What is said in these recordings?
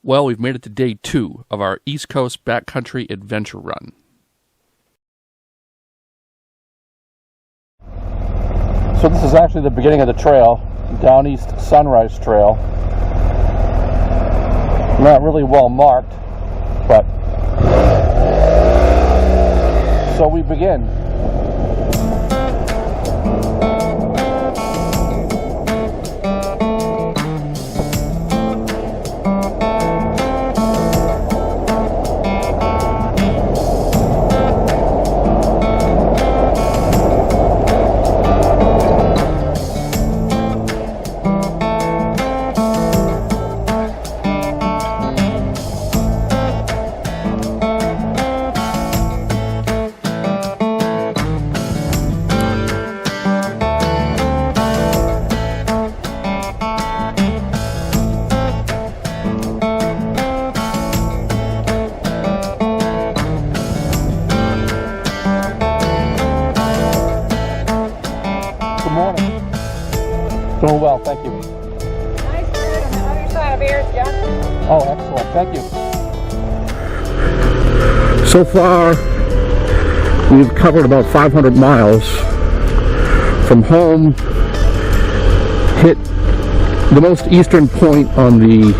Well, we've made it to day 2 of our East Coast Backcountry Adventure run. So this is actually the beginning of the trail, Downeast Sunrise Trail. Not really well marked, but so we begin. Doing well, thank you. Nice bird on the other side of Ayers Junction. Oh, excellent, thank you. So far, we've covered about 500 miles from home, hit the most eastern point on the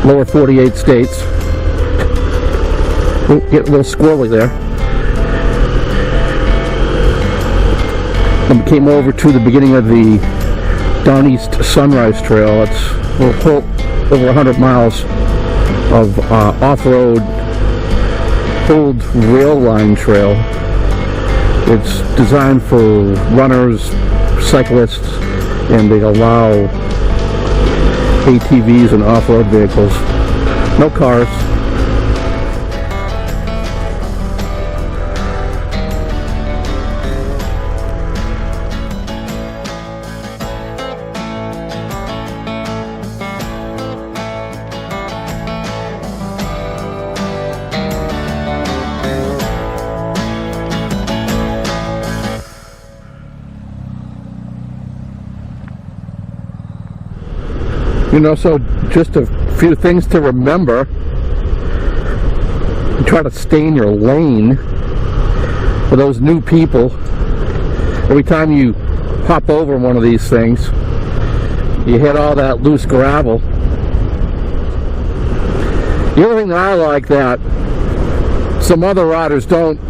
lower 48 states. We'll get a little squirrely there. And we came over to the beginning of the Downeast Sunrise Trail. It's over 100 miles of off-road old rail line trail. It's designed for runners, cyclists, and they allow ATVs and off-road vehicles. No cars. You know, so just a few things to remember. You try to stay in your lane. For those new people, every time you hop over one of these things, you hit all that loose gravel. The other thing that I like that some other riders don't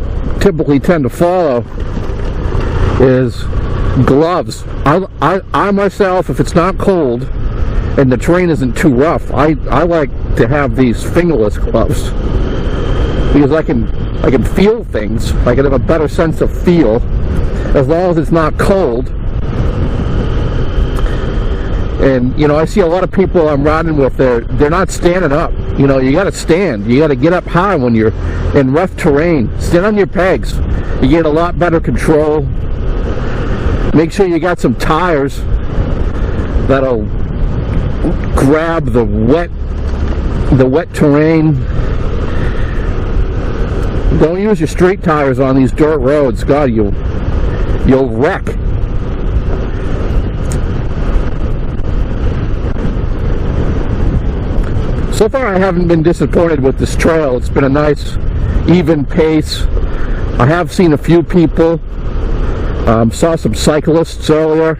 typically tend to follow is gloves. I myself, if it's not cold and the terrain isn't too rough, I like to have these fingerless gloves because I can feel things. I can have a better sense of feel as long as it's not cold. And you know, I see a lot of people I'm riding with, they're not standing up. You know, you gotta stand. You gotta get up high when you're in rough terrain. Stand on your pegs. You get a lot better control. Make sure you got some tires that'll grab the wet terrain. Don't use your street tires on these dirt roads. God, you'll wreck. So far I haven't been disappointed with this trail. It's been a nice even pace. I have seen a few people. Saw some cyclists earlier.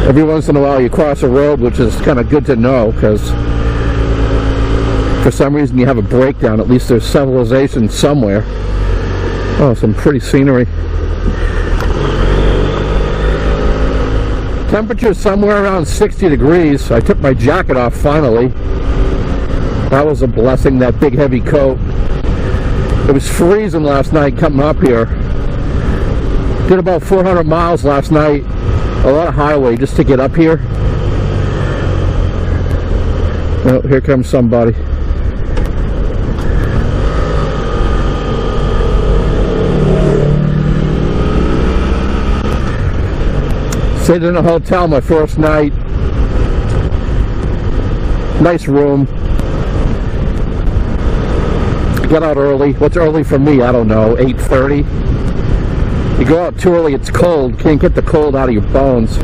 Every once in a while you cross a road, which is kind of good to know, because for some reason you have a breakdown. At least there's civilization somewhere. Oh, some pretty scenery. Temperature somewhere around 60 degrees. I took my jacket off finally. That was a blessing, that big heavy coat. It was freezing last night coming up here. Did about 400 miles last night. A lot of highway just to get up here. Oh, here comes somebody. Stayed in a hotel my first night. Nice room. Got out early. What's early for me? I don't know. 8:30. You go out too early, it's cold. Can't get the cold out of your bones.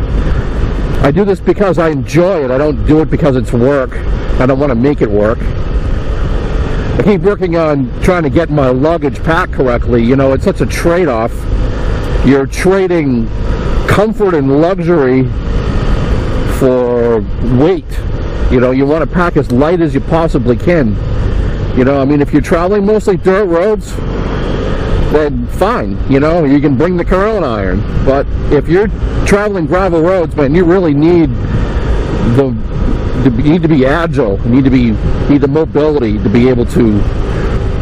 I do this because I enjoy it. I don't do it because it's work. I don't want to make it work. I keep working on trying to get my luggage packed correctly. You know, it's such a trade-off. You're trading comfort and luxury for weight. You know, you want to pack as light as you possibly can. You know, I mean, if you're traveling mostly dirt roads, then fine, you know, you can bring the curling iron. But if you're traveling gravel roads, man, you really need you need to be agile. You need the mobility to be able to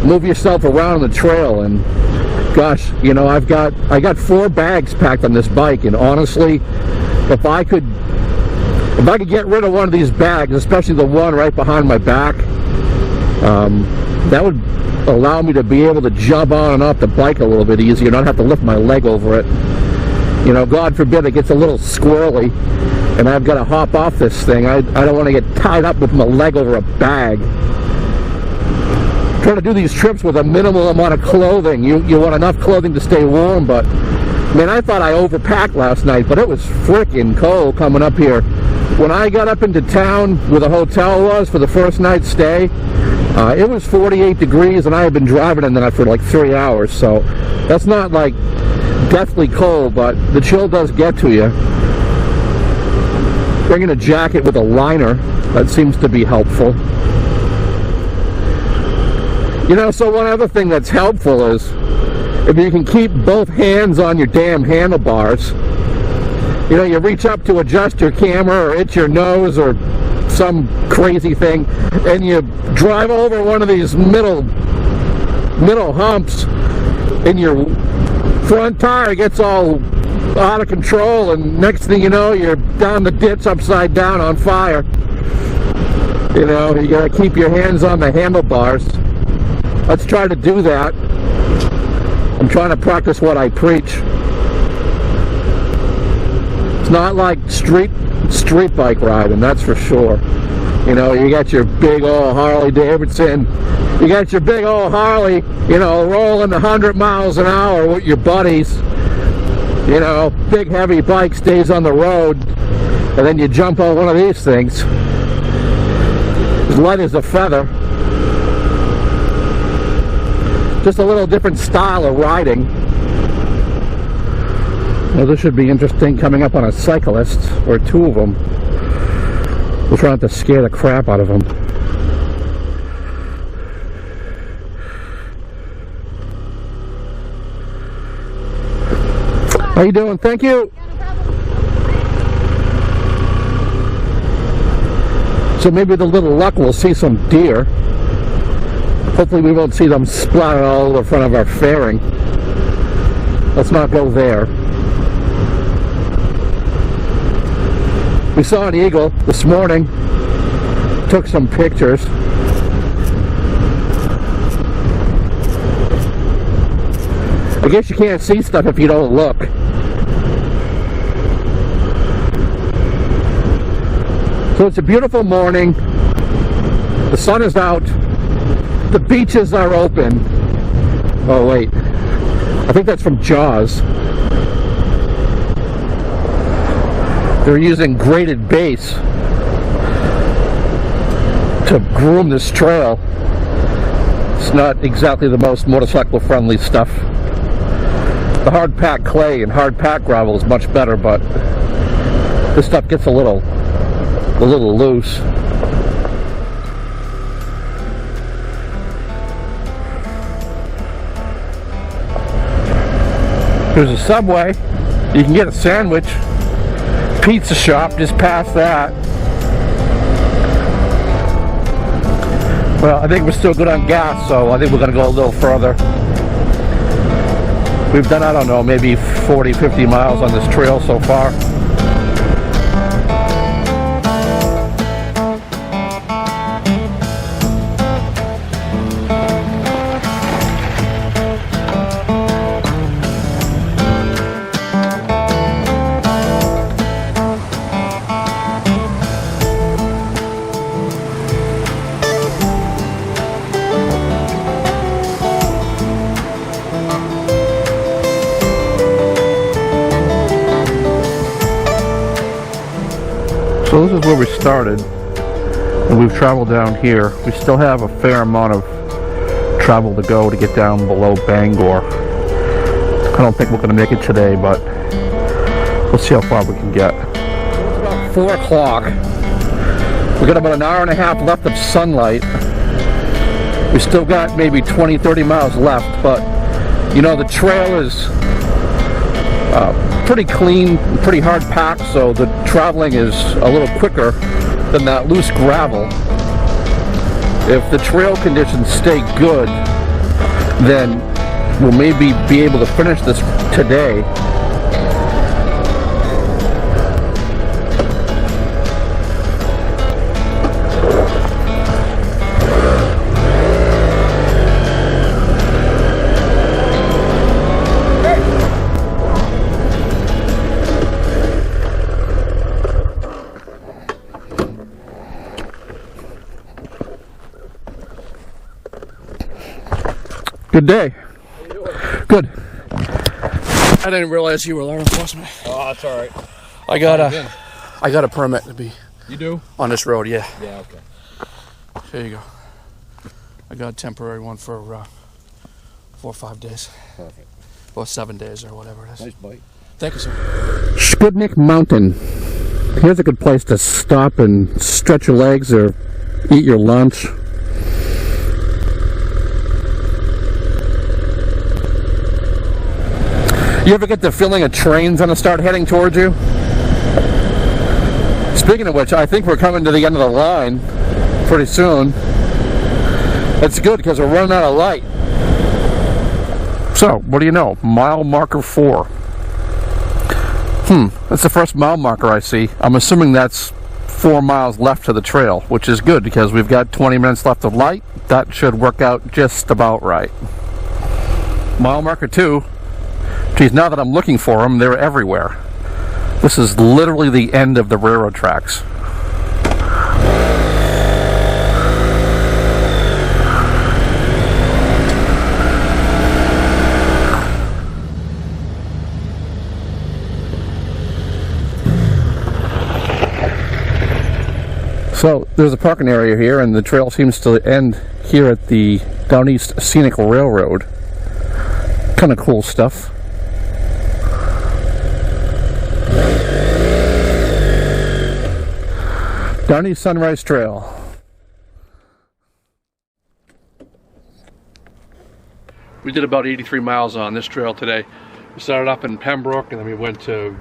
move yourself around the trail. And gosh, you know, I got 4 bags packed on this bike, and honestly, if I could get rid of one of these bags, especially the one right behind my back, that would allow me to be able to jump on and off the bike a little bit easier, not have to lift my leg over it. You know, God forbid it gets a little squirrely and I've got to hop off this thing. I don't want to get tied up with my leg over a bag. Trying to do these trips with a minimal amount of clothing. You want enough clothing to stay warm, but man, I thought I overpacked last night, but it was freaking cold coming up here. When I got up into town where the hotel was for the first night's stay, it was 48 degrees, and I had been driving in that for like 3 hours, so that's not like deathly cold, but the chill does get to you. Bringing a jacket with a liner, that seems to be helpful. You know, so one other thing that's helpful is if you can keep both hands on your damn handlebars. You know, you reach up to adjust your camera or itch your nose or some crazy thing, and you drive over one of these middle humps, and your front tire gets all out of control, and next thing you know, you're down the ditch upside down on fire. You know, you gotta keep your hands on the handlebars. Let's try to do that. I'm trying to practice what I preach. It's not like street bike riding, that's for sure. You know, you got your big old Harley Davidson, you got your big old Harley, you know, rolling 100 miles an hour with your buddies. You know, big heavy bike stays on the road, and then you jump on one of these things, as light as a feather. Just a little different style of riding. Well, this should be interesting, coming up on a cyclist, or 2 of them. We're trying to scare the crap out of them. How you doing? Thank you. So maybe with a little luck we'll see some deer. Hopefully we won't see them splatter all over front of our fairing. Let's not go there. We saw an eagle this morning. Took some pictures. I guess you can't see stuff if you don't look. So it's a beautiful morning. The sun is out. The beaches are open. Oh wait, I think that's from Jaws. They're using graded base to groom this trail. It's not exactly the most motorcycle friendly stuff. The hard packed clay and hard packed gravel is much better, but this stuff gets a little loose. There's a Subway. You can get a sandwich. Pizza shop just past that. Well, I think we're still good on gas, so I think we're going to go a little further. We've done, I don't know, maybe 40, 50 miles on this trail so far. So this is where we started, and we've traveled down here. We still have a fair amount of travel to go to get down below Bangor. I don't think we're going to make it today, but we'll see how far we can get. It's about 4 o'clock. We got about an hour and a half left of sunlight. We still got maybe 20-30 miles left, but you know, the trail is pretty clean, pretty hard packed, so the traveling is a little quicker than that loose gravel. If the trail conditions stay good, then we'll maybe be able to finish this today. Good day. How you doing? Good. I didn't realize you were law enforcement. Oh, that's all right. I got a permit to be. You do? On this road, yeah. Yeah, okay. There you go. I got a temporary one for 4 or 5 days. Perfect. Or 7 days or whatever it is. Nice bite. Thank you, sir. Sputnik Mountain. Here's a good place to stop and stretch your legs or eat your lunch. You ever get the feeling a train's gonna start heading towards you? Speaking of which, I think we're coming to the end of the line pretty soon. That's good because we're running out of light. So, what do you know? Mile marker 4. That's the first mile marker I see. I'm assuming that's 4 miles left to the trail, which is good because we've got 20 minutes left of light. That should work out just about right. Mile marker 2. Geez, now that I'm looking for them, they're everywhere. This is literally the end of the railroad tracks. So there's a parking area here, and the trail seems to end here at the Downeast Scenic Railroad. Kind of cool stuff. Downeast Sunrise Trail. We did about 83 miles on this trail today. We started up in Pembroke, and then we went to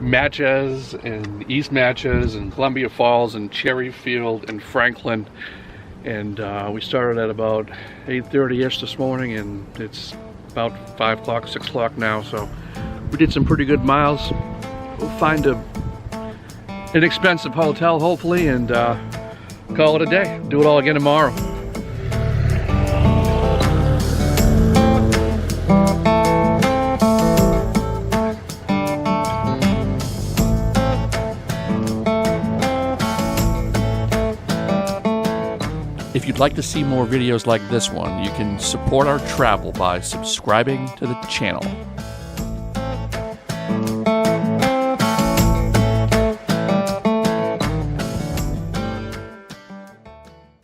Matches and East Matches and Columbia Falls and Cherryfield and Franklin. And we started at about 8:30ish this morning, and it's about 5 o'clock, 6 o'clock now. So we did some pretty good miles. We'll find an inexpensive hotel, hopefully, and call it a day. Do it all again tomorrow. If you'd like to see more videos like this one, you can support our travel by subscribing to the channel.